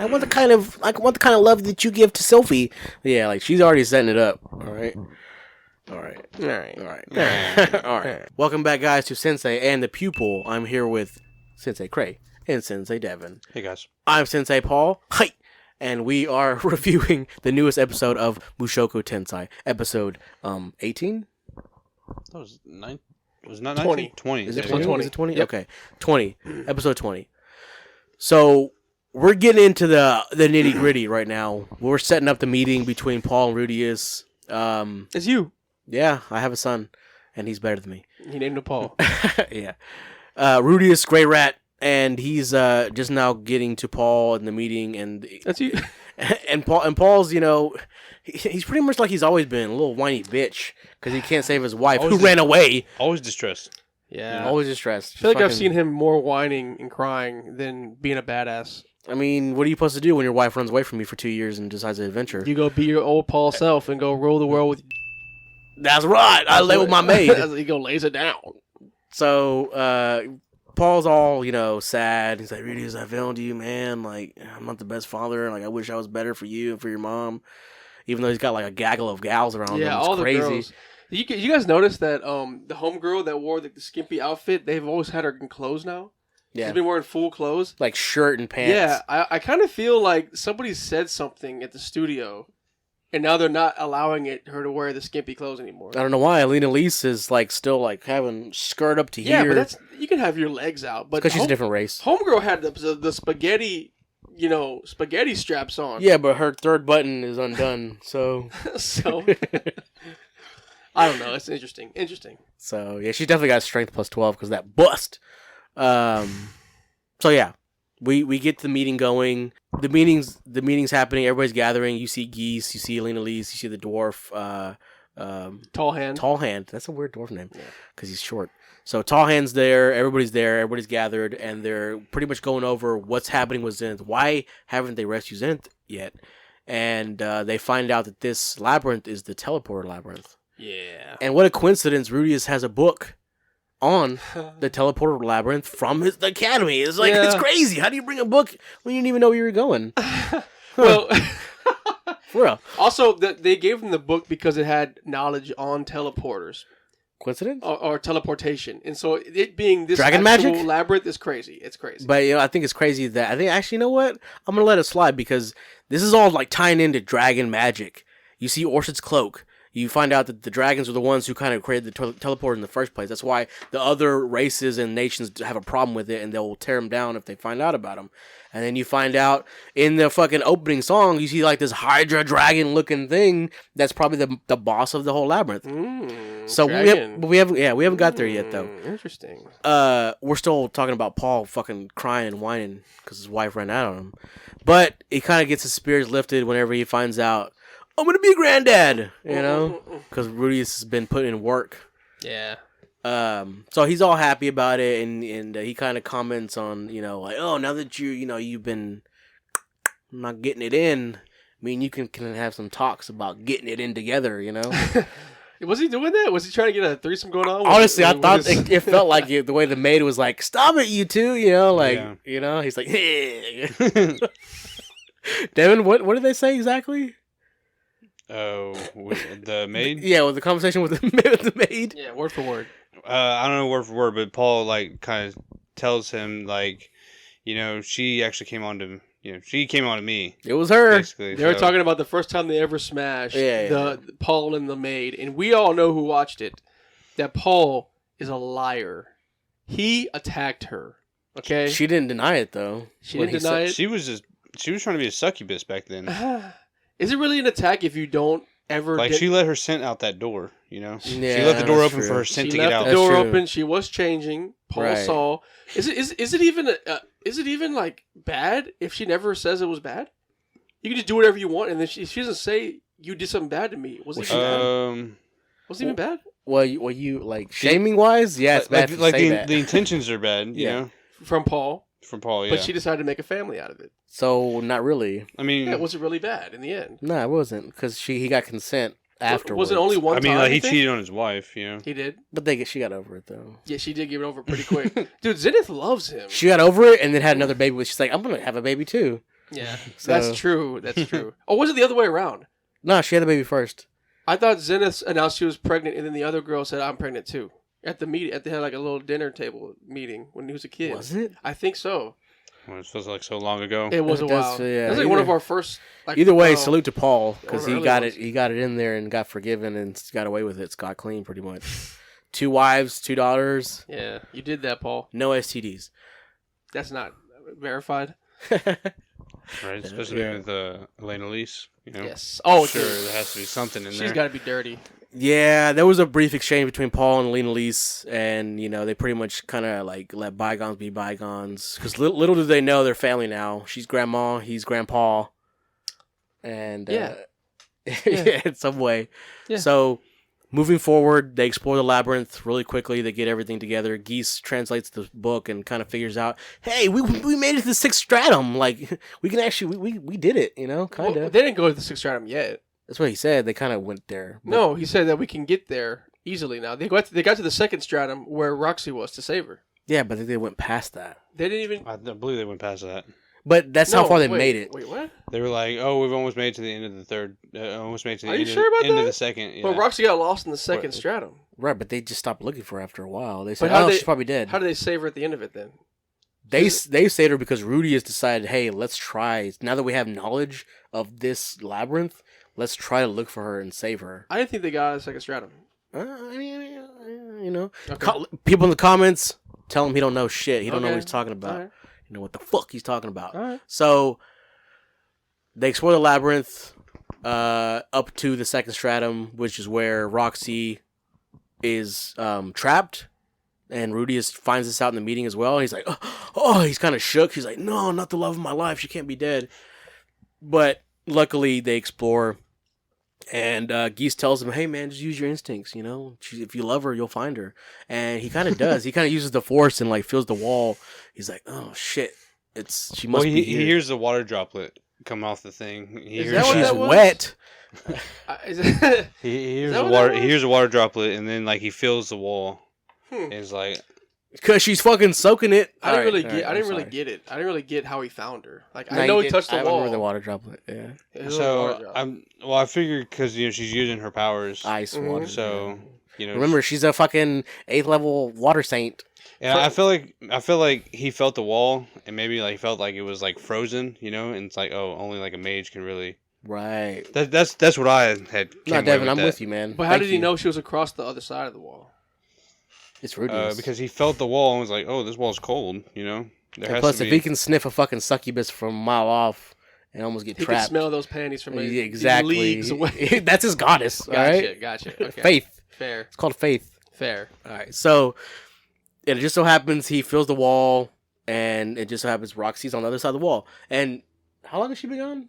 I want the kind of love that you give to Sophie. Yeah, like she's already setting it up. All right. Welcome back, guys, to Sensei and the Pupil. I'm here with Sensei Cray and Sensei Devin. Hey, guys. I'm Sensei Paul. Hi. And we are reviewing the newest episode of Mushoku Tensei, episode 18. That was 9. Was not 20. 19? 20. Is it Episode 20? Is it 20? Yep. Okay, 20. Episode 20. So we're getting into the nitty gritty right now. We're setting up the meeting between Paul and Rudius. It's you. Yeah, I have a son, and he's better than me. He named him Paul. Yeah. Rudius, Grey Rat, and he's just now getting to Paul in the meeting, and That's you. and Paul's, you know, he's pretty much like he's always been, a little whiny bitch, because he can't save his wife, who ran away. Always distressed. Yeah. Always distressed. I feel like I've seen him more whining and crying than being a badass. I mean, what are you supposed to do when your wife runs away from you for 2 years and decides to adventure? You go be your old Paul self and go rule the world with. That's right. I lay with my maid. He go lays it down. So, Paul's all, you know, sad. He's like, Rudius, I failed you, man. Like, I'm not the best father. Like, I wish I was better for you and for your mom. Even though he's got, like, a gaggle of gals around him. Yeah, It's all crazy. the girls. You guys notice that the homegirl that wore the skimpy outfit, they've always had her in clothes now? Yeah. She's been wearing full clothes. Like, shirt and pants. Yeah, I kind of feel like somebody said something at the studio, and now they're not allowing her to wear the skimpy clothes anymore. I don't know why. Alina Lise is, like, still, like, having skirt up to Yeah, here. but you can have your legs out. But Because she's a different race. Homegirl had the spaghetti, spaghetti straps on. Yeah, but her third button is undone, so... So, I don't know. It's interesting. So, yeah, she's definitely got strength plus 12 because that bust. So, yeah, we get the meeting going. The meeting's happening. Everybody's gathering. You see Geese. You see Alina Lise. You see the dwarf. Tall hand. Tall Hand. That's a weird dwarf name because he's short. So, Tall Hand's there. Everybody's there. Everybody's gathered. And they're pretty much going over what's happening with Zenith. Why haven't they rescued Zenith yet? And they find out that this labyrinth is the Tele-porter labyrinth. Yeah. And what a coincidence, Rudius has a book on the Tele-porter labyrinth from the academy. It's like, It's crazy. How do you bring a book when you didn't even know where you were going? Well, For real. also, they gave him the book because it had knowledge on teleporters. Coincidence? Or teleportation. And so it being this Dragon actual magic? labyrinth is crazy. It's crazy. But, you know, I think it's crazy that, actually, you know what? I'm going to let it slide because this is all, like, tying into dragon magic. You see Orchid's cloak. You find out that the dragons are the ones who kind of created the teleporter in the first place. That's why the other races and nations have a problem with it, and they'll tear them down if they find out about them. And then you find out in the fucking opening song, you see like this Hydra dragon looking thing that's probably the boss of the whole labyrinth. So we haven't got there yet though. Interesting. We're still talking about Paul fucking crying and whining because his wife ran out on him. But he kind of gets his spirits lifted whenever he finds out, I'm going to be a granddad, you know, because Rudius has been putting in work. Yeah. So he's all happy about it, and he kind of comments on, you know, like, oh, now that you've been not getting it in, I mean, you can have some talks about getting it in together, you know. Was he doing that? Was he trying to get a thriesome going on? Honestly, I thought it felt like the way the maid was like, stop it, you two, you know, like, you know, he's like, hey. Devin, what did they say exactly? Oh, with the maid? Yeah, with the conversation with the maid. Yeah, word for word. I don't know word for word, but Paul like kind of tells him like, you know, she actually came on to, she came on to me. It was her. Basically, They were talking about the first time they ever smashed the Paul and the maid, and we all know who watched it. That Paul is a liar. He attacked her. Okay, she didn't deny it though. She didn't deny it. She was trying to be a succubus back then. Is it really an attack if you don't ever... Like, she let her scent out that door, you know? Yeah, she left the door open true. for her scent She to get left out. the door That's true. open. She was changing. Paul saw. Is it even like bad if she never says it was bad? You can just do whatever you want, and then she doesn't say you did something bad to me. Was it even bad? Was it even bad? Well, you like shaming wise, yeah, it's bad. Like the intentions are bad, you know? From Paul. From Paul, yeah. But she decided to make a family out of it. So not really. I mean, Yeah, was it really bad in the end? No, it wasn't because he got consent afterwards. Was it only one time? I mean, like, he you think? cheated on his wife, you know? He did. But she got over it though. Yeah, she did give it over pretty quick. Dude, Zenith loves him. She got over it and then had another baby. She's like, I'm gonna have a baby too. Yeah, So- that's true. That's true. Oh, was it the other way around? No, she had the baby first. I thought Zenith announced she was pregnant, and then the other girl said, "I'm pregnant too." At the meeting, they had like a little dinner table meeting when he was a kid. Was it? I think so. Well, it feels like so long ago. It was a It does while. feel- yeah. It was like one of Either- our first. Like, Either way, well, salute to Paul because one of he the got early it. He got it in there and got forgiven and got away with it. Scot clean, pretty much. 2 wives, 2 daughters, Yeah, you did that, Paul. no STDs. That's not verified. Right, especially Yeah. with Elena Lise. You know, Yes. Oh, sure, dude. there has to be something in She's there. got to be dirty. Yeah, there was a brief exchange between Paul and Lena Lise, and they pretty much kind of like let bygones be bygones. Because little do they know, they're family now. She's grandma, he's grandpa, and Yeah. yeah, in some way. Yeah. So moving forward, they explore the labyrinth really quickly. They get everything together. Geese translates the book and kind of figures out, hey, we made it to the 6th stratum. Like we can actually we did it. Kind of. Well, they didn't go to the 6th stratum yet. That's what he said. They kind of went there. But- No, he said that we can get there easily now. They got to the 2nd stratum where Roxy was to save her. Yeah, but they went past that. They didn't even. I believe they went past that. But that's No, how far they wait, made it. Wait, what? They were like, "Oh, we've almost made it to the end of the third. Almost made it to the Are you end, sure of, about end that? of the second." Yeah. But Roxy got lost in the 2nd What? stratum. Right, but they just stopped looking for her after a while. They said, how "Oh, they- she's probably dead." How did they save her at the end of it then? They saved her because Rudy has decided, hey, let's try. Now that we have knowledge of this labyrinth, let's try to look for her and save her. I didn't think they got out of the 2nd stratum. I mean, Okay. people in the comments tell him he don't know shit. He don't know Okay. what he's talking about. All right. You know what the fuck he's talking about. All right. So they explore the labyrinth up to the 2nd stratum, which is where Roxy is trapped. And Rudy finds this out in the meeting as well. And he's like, oh, he's kind of shook. He's like, no, not the love of my life. She can't be dead. But luckily, they explore. And Geese tells him, hey, man, just use your instincts. If you love her, you'll find her. And he kind of does. He kind of uses the force and feels the wall. He's like, oh, shit. She must be he here. hears the water droplet come off the thing. He Is hears that what She's that was? wet. He hears that the what water. that He was? hears the water droplet, and then he feels the wall. And he's like, Because she's fucking soaking it. I didn't really All get. right, I didn't I'm really sorry. get it. I didn't really get how he found her. Like No, I know you he did- touched the I wall. remember the water droplet. Yeah. It was a water so drop. I figured because she's using her powers. Ice Mhm. water. So Remember, she's a fucking 8th level water saint. And I feel like he felt the wall, and maybe he felt like it was frozen, and it's like, oh, only a mage can really. Right. That's what I had. No, Devin, I'm with you, man. But how did he know she was across the other side of the wall? It's Rudius. Because he felt the wall and was like, oh, this wall's cold. There And has plus, to if be. he can sniff a fucking succubus from a mile off and almost get He trapped. could smell those panties from Yeah, exactly. leagues away. That's his goddess. All right. Gotcha. Okay. Faith. Fair. It's called faith. Fair. All right. So it just so happens he feels the wall, and it just so happens Roxy's on the other side of the wall. And how long has she been gone?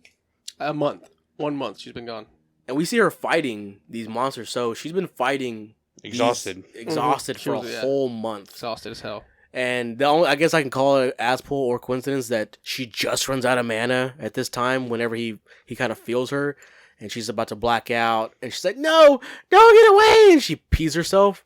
A month. 1 month she's been gone. And we see her fighting these monsters. So she's been fighting Exhausted. exhausted Mhm. for She was, a yeah. whole month. Exhausted as hell. And the only, I guess I can call it aspull or coincidence that she just runs out of mana at this time whenever he kind of feels her, and she's about to black out, and she's like, no, don't get away, and she pees herself.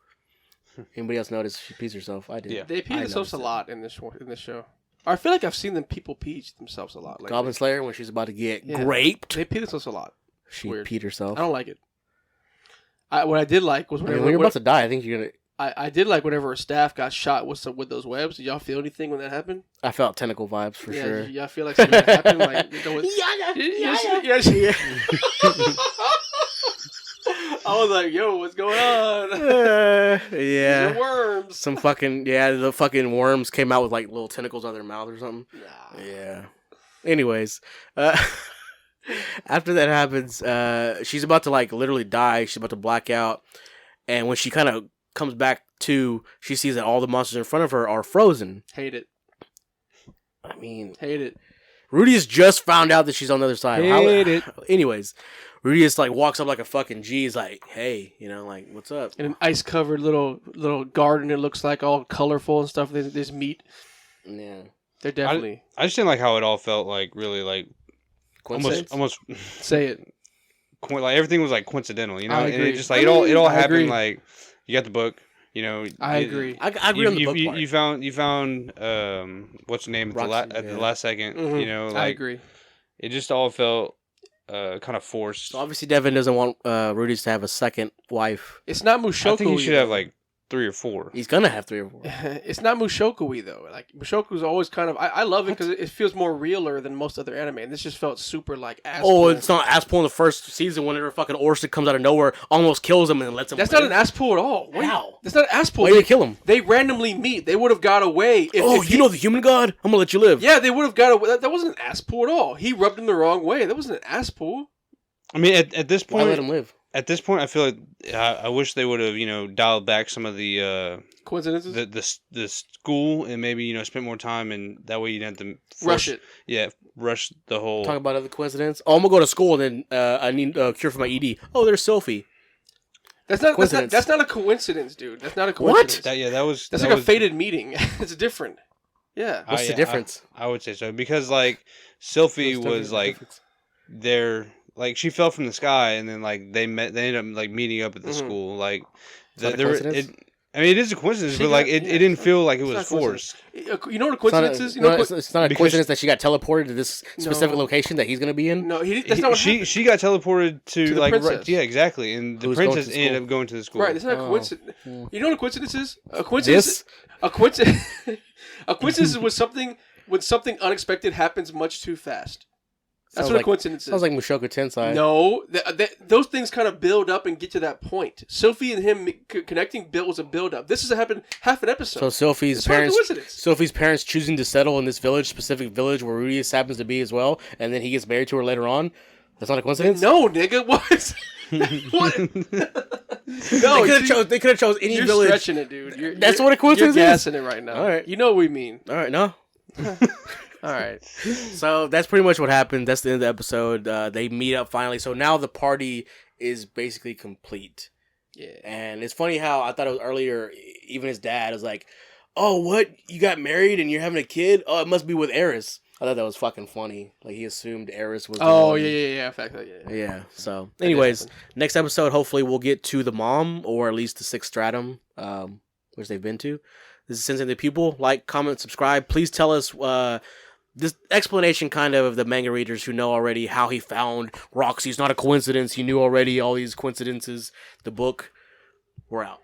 Anybody else notice she pees herself? I did. Yeah. They pee I themselves a noticed it. lot in this show. I feel like I've seen them people pee themselves a lot. Lately. Goblin Slayer, when she's about to get Yeah. graped, They pee themselves a lot. she Weird. peed herself. I don't like it. What I did like was I mean, whenever when you're about to die, I think you're gonna. I did like whenever her staff got shot with those webs. Did y'all feel anything when that happened? I felt tentacle vibes for yeah, sure. Y'all feel like something happened? Like, I was like, yo, what's going on? These Yeah. are worms. Some fucking the fucking worms came out with little tentacles out of their mouth or something. Nah. Yeah. Anyways, after that happens, she's about to literally die. She's about to black out, and when she kind of comes back to, she sees that all the monsters in front of her are frozen. Hate it. I mean, Hate it. Rudy has just found out that she's on the other side. Hate it. Anyways, Rudy just walks up like a fucking G. He's like, "Hey, what's up?" In an ice covered little garden, it looks like all colorful and stuff. There's meat. Yeah. They're definitely I just didn't like how it all felt really Coincidence? almost say it. everything was coincidental, I And agree. it just it all I happened agree. You got the book, I agree. I agree on the book part. you found what's the name at Roxy, the yeah. last second, Mhm. I agree. it just all felt kind of forced. So obviously Devin doesn't want Rudy's to have a second wife. It's not Mushoku. I think he should have like 3 or 4. He's gonna have 3 or 4. It's not Mushoku-y though. Like Mushoku's always kind of. I love it because it feels more realer than most other anime, and this just felt super like. Oh, it's not ass pull in the first season whenever fucking Orchid comes out of nowhere, almost kills him, and then lets him. That's live. not an ass pull at all. How? That's not an ass pull. Why did they kill him? They randomly meet. They would have got away. If You know the human god? I'm gonna let you live. Yeah, they would have got away. That wasn't an ass pull at all. He rubbed him the wrong way. That wasn't an ass pull. I mean, at this point, Why let him live? At this point, I feel like I wish they would have, dialed back some of the coincidences, the school, and maybe spent more time, and that way you didn't have to rush it. Yeah, rush the whole. Talk about other coincidence. Oh, I'm gonna go to school, and then I need a cure for my ED. Oh, there's Sophie. That's not a coincidence, dude. That's not a coincidence. What? That's like a fated meeting. It's different. Yeah. What's the difference? I would say so because like Sophie was like there. Like she fell from the sky, and then like they ended up like meeting up at the school. Like it is a coincidence, but like it didn't feel like it was forced. You know what a coincidence is? It's not a coincidence that she got teleported to this specific location that he's gonna be in. No, that's not what happened. She got teleported to like princess. yeah, exactly, and the princess ended up going to the school. Right, it's not a coincidence. You know what a coincidence is? A coincidence. A coincidence. A coincidence is when something unexpected happens much too fast. That's what a coincidence is. Sounds like Mushoku Tensei. No, those things kind of build up and get to that point. Sophie and him connecting was a build up. This has happened half an episode. So Sophie's parents choosing to settle in this specific village where Rudy happens to be as well, and then he gets married to her later on. That's not a coincidence. No, nigga, what? What? No, they could have chose any you're village. You're stretching it, dude. That's what a coincidence You're gassing it right now. All right, you know what we mean. All right, no. All right. So that's pretty much what happened. That's the end of the episode. They meet up finally. So now the party is basically complete. Yeah. And it's funny how I thought it was earlier, even his dad was like, oh, what? You got married and you're having a kid? Oh, it must be with Eris. I thought that was fucking funny. Like, he assumed Eris was the one. Yeah. In fact, yeah. Yeah. So, anyways, next episode, hopefully we'll get to the mom, or at least the 6th stratum, which they've been to. This is Sensei the Pupil. Like, comment, subscribe. Please tell us this explanation kind of the manga readers who know already how he found Roxy. It's not a coincidence. He knew already all these coincidences. The book. We're out.